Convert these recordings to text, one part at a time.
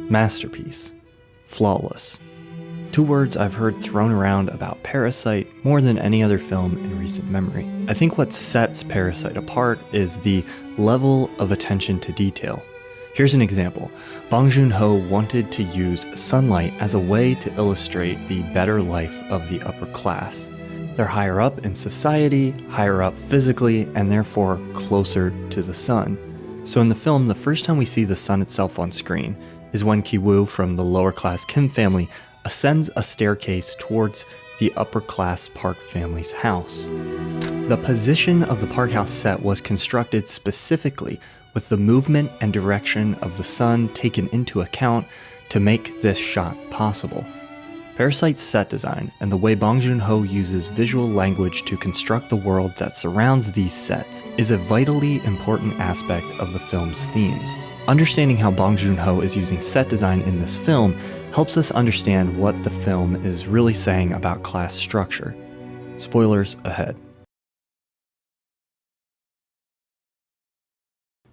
Masterpiece. Flawless. Two words I've heard thrown around about Parasite more than any other film in recent memory. I think what sets Parasite apart is the level of attention to detail. Here's an example. Bong Joon-ho wanted to use sunlight as a way to illustrate the better life of the upper class. They're higher up in society, higher up physically, and therefore closer to the sun. So in the film, the first time we see the sun itself on screen is when Ki-woo from the lower class Kim family ascends a staircase towards the upper class Park family's house. The position of the Park house set was constructed specifically with the movement and direction of the sun taken into account to make this shot possible. Parasite's set design and the way Bong Joon-ho uses visual language to construct the world that surrounds these sets is a vitally important aspect of the film's themes. Understanding how Bong Joon-ho is using set design in this film helps us understand what the film is really saying about class structure. Spoilers ahead.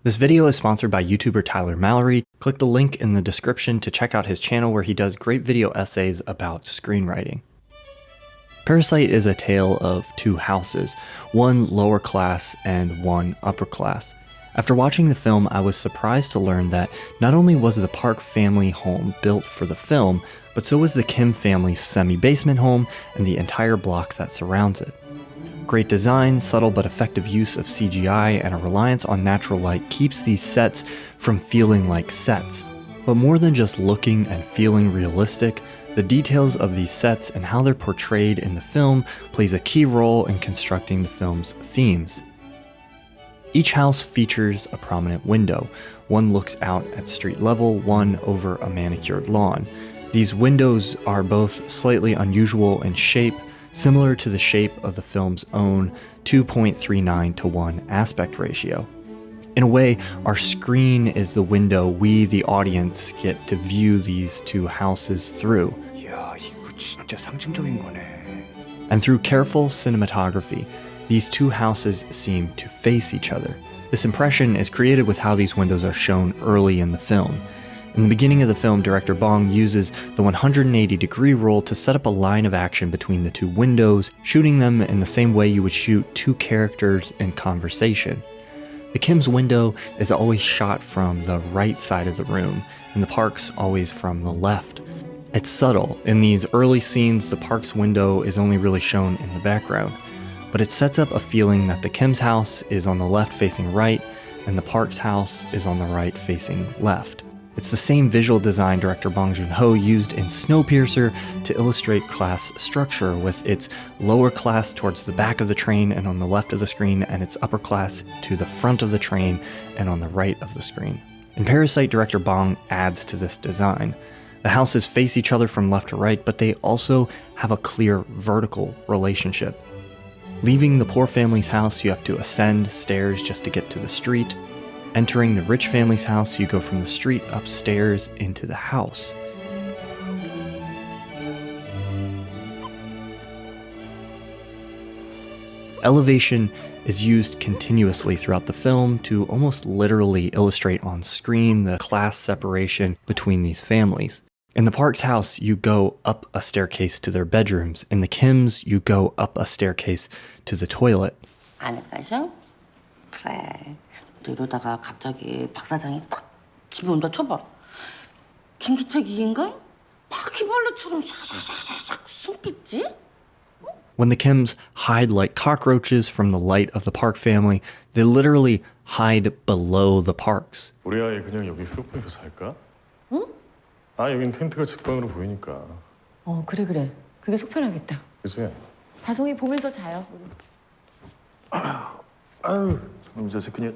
This video is sponsored by YouTuber Tyler Mallory. Click the link in the description to check out his channel where he does great video essays about screenwriting. Parasite is a tale of two houses, one lower class and one upper class. After watching the film, I was surprised to learn that not only was the Park family home built for the film, but so was the Kim family's semi-basement home and the entire block that surrounds it. Great design, subtle but effective use of CGI, and a reliance on natural light keeps these sets from feeling like sets. But more than just looking and feeling realistic, the details of these sets and how they're portrayed in the film plays a key role in constructing the film's themes. Each house features a prominent window. One looks out at street level, one over a manicured lawn. These windows are both slightly unusual in shape, similar to the shape of the film's own 2.39:1 aspect ratio. In a way, our screen is the window we, the audience, get to view these two houses through. And through careful cinematography, these two houses seem to face each other. This impression is created with how these windows are shown early in the film. In the beginning of the film, director Bong uses the 180-degree rule to set up a line of action between the two windows, shooting them in the same way you would shoot two characters in conversation. The Kim's window is always shot from the right side of the room, and the Park's always from the left. It's subtle. In these early scenes, the Park's window is only really shown in the background, but it sets up a feeling that the Kim's house is on the left facing right, and the Park's house is on the right facing left. It's the same visual design director Bong Joon-ho used in Snowpiercer to illustrate class structure, with its lower class towards the back of the train and on the left of the screen, and its upper class to the front of the train and on the right of the screen. In Parasite, director Bong adds to this design. The houses face each other from left to right, but they also have a clear vertical relationship. Leaving the poor family's house, you have to ascend stairs just to get to the street. Entering the rich family's house, you go from the street upstairs into the house. Elevation is used continuously throughout the film to almost literally illustrate on screen the class separation between these families. In the Park's house, you go up a staircase to their bedrooms. In the Kim's, you go up a staircase to the toilet. 이러다가 갑자기 박 사장이 탁 집에 온다 쳐봐. 김기택 이 인간 바퀴벌레처럼 샤샤샤샥 숨겠지? When the Kims hide like cockroaches from the light of the Park family, they literally hide below the Parks. 우리 아이 그냥 여기 소파에서 살까? 응? 아, 여긴 텐트가 직방으로 보이니까. 그래. 그게 속 편하겠다. 그치? 다송이 보면서 자요. 아유, 이 자식 그냥.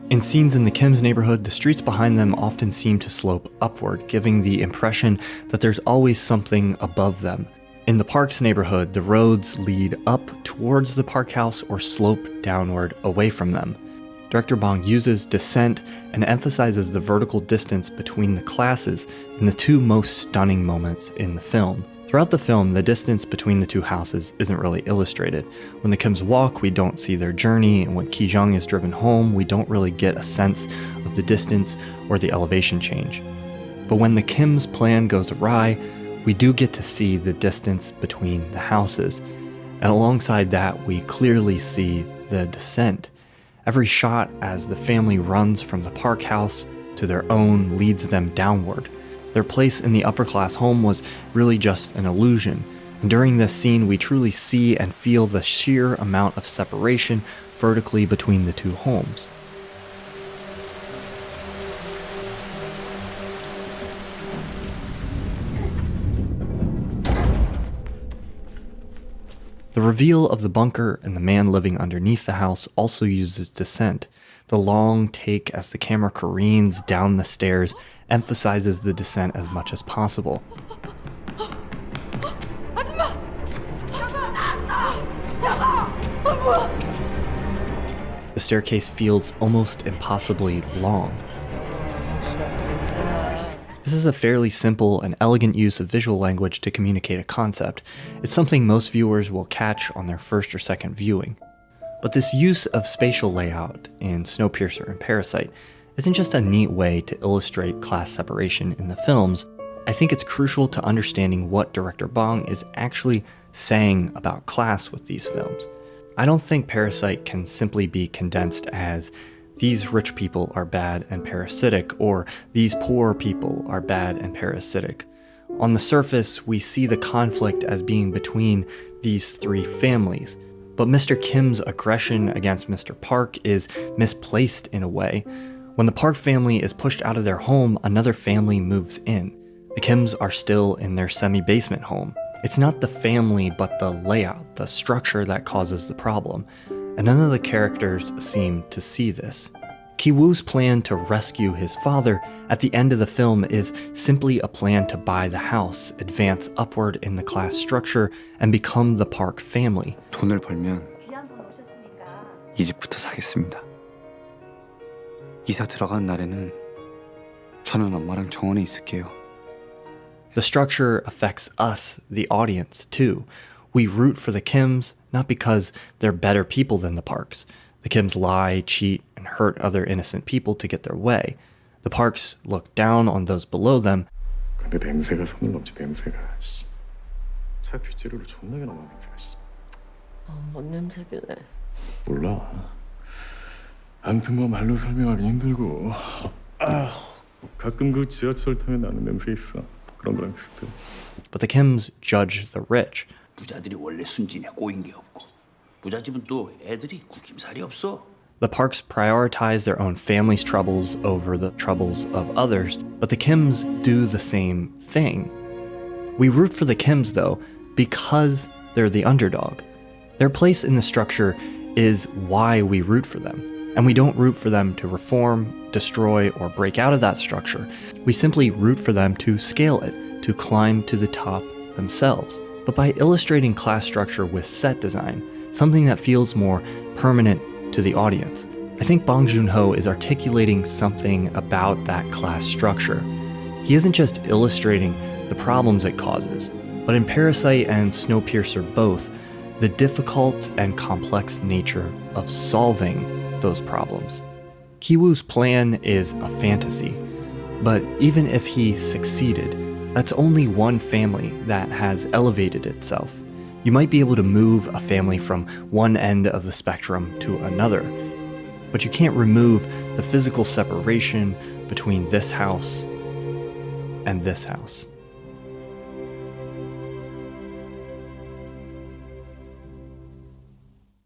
In scenes in the Kim's neighborhood, the streets behind them often seem to slope upward, giving the impression that there's always something above them. In the Park's neighborhood, the roads lead up towards the Park house or slope downward away from them. Director Bong uses descent and emphasizes the vertical distance between the classes in the two most stunning moments in the film. Throughout the film, the distance between the two houses isn't really illustrated. When the Kims walk, we don't see their journey, and when Ki-jung is driven home, we don't really get a sense of the distance or the elevation change. But when the Kims' plan goes awry, we do get to see the distance between the houses. And alongside that, we clearly see the descent. Every shot as the family runs from the Park house to their own leads them downward. Their place in the upper-class home was really just an illusion. And during this scene, we truly see and feel the sheer amount of separation vertically between the two homes. The reveal of the bunker and the man living underneath the house also uses descent. The long take as the camera careens down the stairs emphasizes the descent as much as possible. The staircase feels almost impossibly long. This is a fairly simple and elegant use of visual language to communicate a concept. It's something most viewers will catch on their first or second viewing. But this use of spatial layout in Snowpiercer and Parasite isn't just a neat way to illustrate class separation in the films. I think it's crucial to understanding what director Bong is actually saying about class with these films. I don't think Parasite can simply be condensed as these rich people are bad and parasitic, or these poor people are bad and parasitic. On the surface, we see the conflict as being between these three families, but Mr. Kim's aggression against Mr. Park is misplaced in a way. When the Park family is pushed out of their home, another family moves in. The Kims are still in their semi-basement home. It's not the family, but the layout, the structure that causes the problem. And none of the characters seem to see this. Ki-woo's plan to rescue his father at the end of the film is simply a plan to buy the house, advance upward in the class structure, and become the Park family. 돈을 벌면 이 집부터 사겠습니다. 이사 들어간 날에는 저는 엄마랑 정원에 있을게요. The structure affects us, the audience, too. We root for the Kims, not because they're better people than the Parks. The Kims lie, cheat, and hurt other innocent people to get their way. The Parks look down on those below them. 근데 냄새가 손을 넘지 냄새가. 차 뒷재료로 존나게 나는 냄새가. 뭔 냄새길래? 몰라. 아무튼 뭐 말로 설명하기 힘들고. 가끔 그 지하철 타면 나는 냄새 있어. 그런 거랑 비슷해. But the Kims judge the rich. 부자들이 원래 순진해 꼬인 게 없고 부잣집은 또 애들이 구김살이 없어. The Parks prioritize their own family's troubles over the troubles of others, but the Kims do the same thing. We root for the Kims, though, because they're the underdog. Their place in the structure is why we root for them. And we don't root for them to reform, destroy, or break out of that structure. We simply root for them to scale it, to climb to the top themselves. But by illustrating class structure with set design, something that feels more permanent to the audience, I think Bong Joon-ho is articulating something about that class structure. He isn't just illustrating the problems it causes, but in Parasite and Snowpiercer both, the difficult and complex nature of solving those problems. Ki-woo's plan is a fantasy, but even if he succeeded, that's only one family that has elevated itself. You might be able to move a family from one end of the spectrum to another, but you can't remove the physical separation between this house and this house.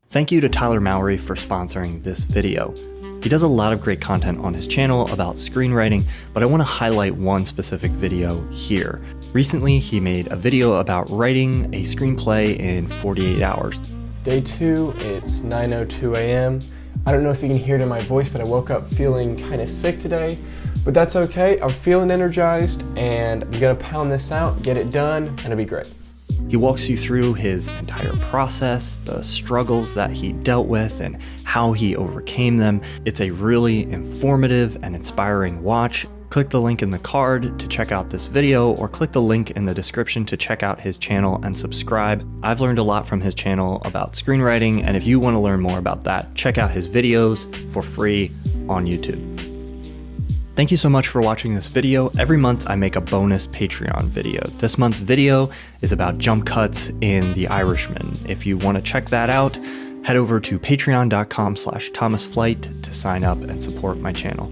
Thank you to Tyler Mowry for sponsoring this video. He does a lot of great content on his channel about screenwriting, but I want to highlight one specific video here. Recently, he made a video about writing a screenplay in 48 hours. Day 2, it's 9:02 a.m. I don't know if you can hear it in my voice, but I woke up feeling kind of sick today, but that's okay. I'm feeling energized and I'm gonna pound this out, get it done, and it'll be great. He walks you through his entire process, the struggles that he dealt with, and how he overcame them. It's a really informative and inspiring watch. Click the link in the card to check out this video, or click the link in the description to check out his channel and subscribe. I've learned a lot from his channel about screenwriting, and if you want to learn more about that, check out his videos for free on YouTube. Thank you so much for watching this video. Every month I make a bonus Patreon video. This month's video is about jump cuts in The Irishman. If you want to check that out, head over to patreon.com/thomasflight to sign up and support my channel.